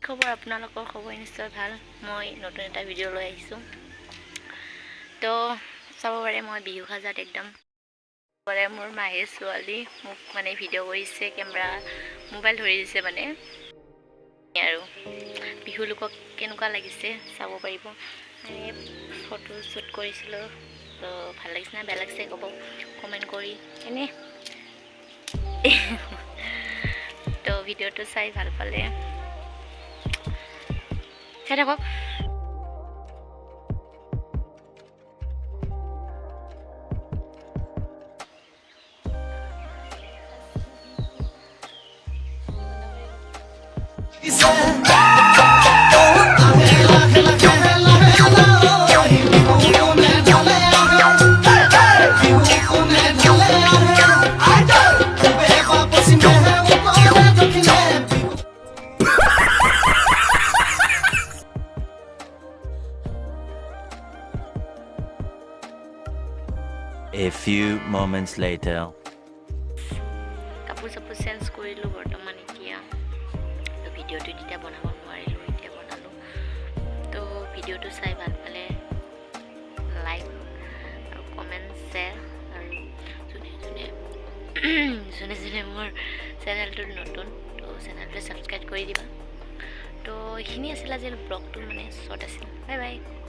খবৰ আপোনালোকৰ খবৰ নিশ্চয় ভাল মই নতুন এটা ভিডিঅ' লৈ আহিছোঁ তো চাব পাৰে মই বিহু সাজাত একদম পাৰে মোৰ মাহে ছোৱালী মোক মানে ভিডিঅ' কৰিছে কেমেৰা মোবাইল ধৰি দিছে মানে আৰু বিহু লোকক কেনেকুৱা লাগিছে চাব পাৰিব ফটো শ্বুট কৰিছিলোঁ তো ভাল লাগিছে না বেয়া লাগিছে ক'ব কমেণ্ট কৰি এনে তো ভিডিঅ'টো চাই ভাল পালে চাই থাকক A few moments later. কাপোৰ চাপোৰ চেঞ্জ কৰিলোঁ বৰ্তমান এতিয়া তো ভিডিঅ'টো তেতিয়া বনাব নোৱাৰিলোঁ এতিয়া বনালোঁ তো ভিডিঅ'টো চাই ভাল পালে লাইক আৰু কমেণ্ট শ্বেয়াৰ আৰু যোনে মোৰ চেনেলটো নতুন তো চেনেলটো ছাবস্ক্ৰাইব কৰি দিবা তো এইখিনি আছিল আজি ব্লগটো মানে শ্বৰ্ট আছিল বাই বাই